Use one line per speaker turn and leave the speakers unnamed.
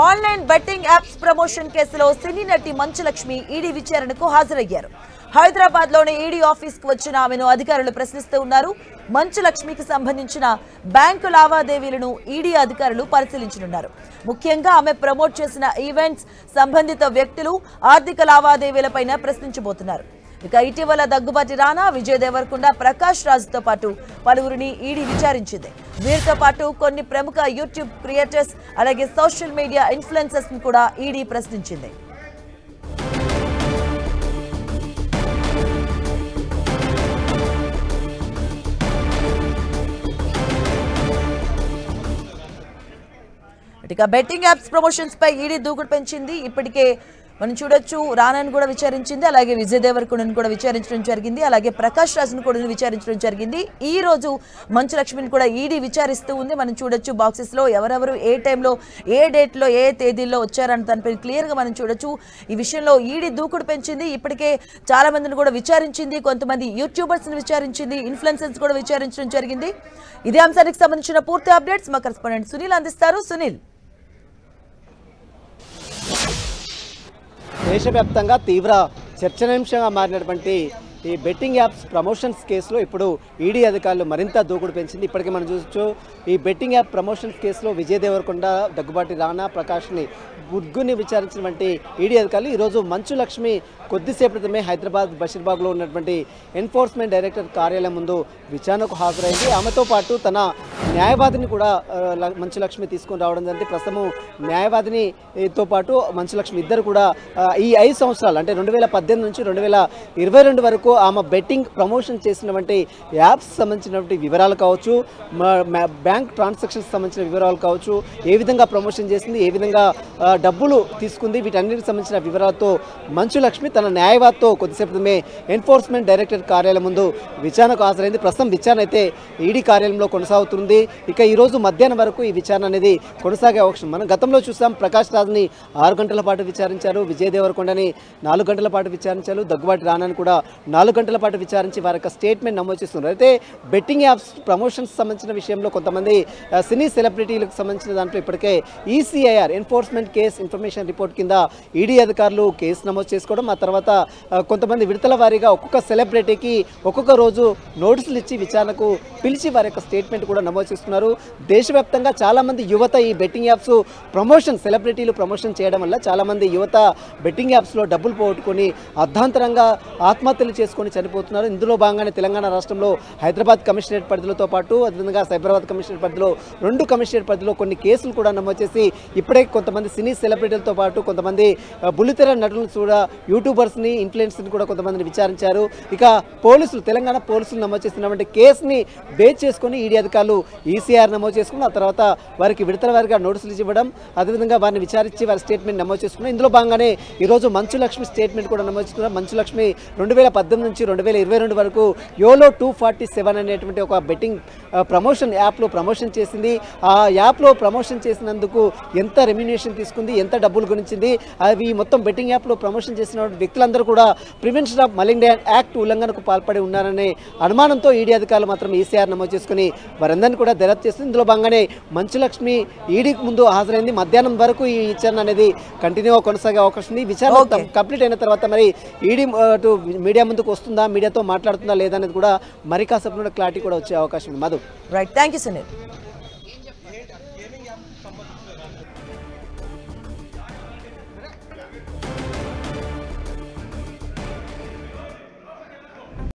Online betting apps promotion కేసులో సినీ నటి Manchu Lakshmi ED విచారణకు హాజరయ్యారు. హైదరాబాద్ లోని ఈడీ ఆఫీస్ కు వచ్చిన ఆమెను అధికారులు ప్రశ్నిస్తూ ఉన్నారు. మంచు లక్ష్మికి సంబంధించిన బ్యాంకు లావాదేవీలను ఈడీ అధికారులు పరిశీలించనున్నారు. ముఖ్యంగా ఆమె ప్రమోట్ చేసిన ఈవెంట్స్, సంబంధిత వ్యక్తులు, ఆర్థిక లావాదేవీలపైన ప్రశ్నించబోతున్నారు. ఇక ఇటీవల దగ్గుబాటి రానా, విజయ్ దేవరకొండ, ప్రకాష్ రాజ్తో పాటు పలువురిని ఈడీ విచారించింది. వీరితో పాటు కొన్ని ప్రముఖ యూట్యూబ్ క్రియేటర్స్, అలాగే సోషల్ మీడియా ఇన్ఫ్లుయెన్సర్స్ ను కూడా ఈడీ ప్రశ్నించింది. ఇక బెట్టింగ్ యాప్స్ ప్రమోషన్స్ పై ఈడీ దూకుడు పెంచింది. ఇప్పటికే మనం చూడొచ్చు, రానాను కూడా విచారించింది, అలాగే విజయ్ దేవరకొండను కూడా విచారించడం జరిగింది, అలాగే ప్రకాష్ రాజ్ను కూడా విచారించడం జరిగింది. ఈ రోజు మంచు లక్ష్మిని కూడా ఈడీ విచారిస్తూ ఉంది. మనం చూడొచ్చు బాక్సెస్ లో ఎవరెవరు ఏ టైంలో, ఏ డేట్ లో, ఏ తేదీల్లో వచ్చారని దానిపై క్లియర్ గా మనం చూడొచ్చు. ఈ విషయంలో ఈడీ దూకుడు పెంచింది. ఇప్పటికే చాలా మందిని కూడా విచారించింది, కొంతమంది యూట్యూబర్స్ ని విచారించింది, ఇన్ఫ్లుయెన్సర్స్ కూడా విచారించడం జరిగింది. ఇదే అంశానికి సంబంధించిన పూర్తి అప్డేట్స్ మా కరెస్పాండెంట్ సునీల్ అందిస్తారు. సునీల్,
దేశవ్యాప్తంగా తీవ్ర చర్చనీయాంశంగా మారినటువంటి ఈ బెట్టింగ్ యాప్స్ ప్రమోషన్స్ కేసులో ఇప్పుడు ఈడీ అధికారులు మరింత దూకుడు పెంచింది. ఇప్పటికే మనం చూసొచ్చు, ఈ బెట్టింగ్ యాప్ ప్రమోషన్స్ కేసులో విజయ్ దేవరకొండ, దగ్గుబాటి రానా, ప్రకాష్ని ముగ్గురిని విచారించినటువంటి ఈడీ అధికారులు ఈరోజు మంచు లక్ష్మి కొద్దిసేపటి క్రితమే హైదరాబాద్ బషీర్బాగ్లో ఉన్నటువంటి ఎన్ఫోర్స్మెంట్ డైరెక్టర్ కార్యాలయం ముందు విచారణకు హాజరైంది. ఆమెతో పాటు తన న్యాయవాదిని కూడా మంచు లక్ష్మి తీసుకొని రావడం జరిగింది. ప్రస్తుతం న్యాయవాదినితో పాటు మంచు లక్ష్మి ఇద్దరు కూడా ఈ 5 సంవత్సరాలు అంటే 2018 నుంచి 2022 వరకు ఆమె బెట్టింగ్ ప్రమోషన్ చేసినటువంటి యాప్స్ సంబంధించినటువంటి వివరాలు కావచ్చు, బ్యాంక్ ట్రాన్సాక్షన్స్ సంబంధించిన వివరాలు కావచ్చు, ఏ విధంగా ప్రమోషన్ చేసింది, ఏ విధంగా డబ్బులు తీసుకుంది, వీటన్నిటికి సంబంధించిన వివరాలతో మంచు లక్ష్మి తన న్యాయవాదితో కొద్దిసేపటిమే ఎన్ఫోర్స్మెంట్ డైరెక్టర్ కార్యాలయం ముందు విచారణకు హాజరైంది. ప్రస్తుతం విచారణ అయితే ఈడీ కార్యాలయంలో కొనసాగుతుంది. ఇక ఈరోజు మధ్యాహ్నం వరకు ఈ విచారణ అనేది కొనసాగే అవకాశం. మనం గతంలో చూసాం, ప్రకాష్ రాజ్ని 6 గంటల పాటు విచారించారు, విజయ్ దేవరకొండని 4 గంటల పాటు విచారించారు, దగ్గుబాటి రానాని కూడా 4 గంటల పాటు విచారించి వారి యొక్క స్టేట్మెంట్ నమోదు చేస్తున్నారు. అయితే బెట్టింగ్ యాప్స్ ప్రమోషన్స్ సంబంధించిన విషయంలో కొంతమంది సినీ సెలబ్రిటీలకు సంబంధించిన దాంట్లో ఇప్పటికే ECIR enforcement case information report కింద ఈడీ అధికారులు కేసు నమోదు చేసుకోవడం, ఆ తర్వాత కొంతమంది విడతల వారీగా ఒక్కొక్క సెలబ్రిటీకి ఒక్కొక్క రోజు నోటీసులు ఇచ్చి విచారణకు పిలిచి వారి యొక్క స్టేట్మెంట్ కూడా నమోదు చేస్తున్నారు. దేశవ్యాప్తంగా చాలామంది యువత ఈ బెట్టింగ్ యాప్స్ ప్రమోషన్, సెలబ్రిటీలు ప్రమోషన్ చేయడం వల్ల చాలామంది యువత బెట్టింగ్ యాప్స్లో డబ్బులు పోగొట్టుకొని అర్ధాంతరంగా ఆత్మహత్యలు చేసుకొని చనిపోతున్నారు. ఇందులో భాగంగానే తెలంగాణ రాష్ట్రంలో హైదరాబాద్ కమిషనరేట్ పరిధితో పాటు అదేవిధంగా సైబరాబాద్ కమిషనరేట్ పరిధిలో 2 కమిషనరేట్ పరిధిలో కొన్ని కేసులు కూడా నమోదు చేసి ఇప్పుడే కొంతమంది సినీ సెలబ్రిటీలతో పాటు కొంతమంది బుల్లితెర నటులను కూడా, యూట్యూబర్స్ని, ఇన్ఫ్లుయెన్సర్ని కూడా కొంతమందిని విచారించారు. ఇక పోలీసులు, తెలంగాణ పోలీసులు నమోదు చేసినటువంటి కేసుని బేస్ చేసుకుని ఈడీ అధికారులు ఈసీఆర్ నమోదు చేసుకుని ఆ తర్వాత వారికి విడతల వారిగా నోటీసులు ఇవ్వడం, అదేవిధంగా వారిని విచారించి వారి స్టేట్మెంట్ నమోదు చేసుకున్నారు. ఇందులో భాగంగానే ఈరోజు మంచు లక్ష్మి స్టేట్మెంట్ కూడా నమోదు చేసుకున్నారు. మంచు లక్ష్మి 2018 నుంచి 2022 వరకు యోలో 247 అనేటువంటి ఒక బెట్టింగ్ ప్రమోషన్ యాప్లో ప్రమోషన్ చేసింది. ఆ యాప్లో ప్రమోషన్ చేసినందుకు ఎంత రెమ్యునేషన్ తీసుకుంది, ఎంత డబ్బులు గురించింది, అవి మొత్తం బెట్టింగ్ యాప్లో ప్రమోషన్ చేసిన వ్యక్తులందరూ కూడా prevention of money laundering act ఉల్లంఘనకు పాల్పడి ఉన్నారనే అనుమానంతో ఈడీ అధికారులు మాత్రం ఈసీఆర్ నమోదు చేసుకుని వారందరినీ కూడా దర్యాప్తు చేస్తుంది. ఇందులో భాగంగానే మంచు లక్ష్మి ఈడీకి ముందు హాజరైంది. మధ్యాహ్నం వరకు ఈ విచారణ అనేది కంటిన్యూగా కొనసాగే అవకాశం ఉంది. విచారణ కంప్లీట్ అయిన తర్వాత మరి ఈడీ మీడియా ముందుకు వస్తుందా, మీడియాతో మాట్లాడుతుందా లేదా అనేది కూడా మరి కాసేపు క్లారిటీ కూడా వచ్చే అవకాశం ఉంది. Madhu,
right, thank you Sunil.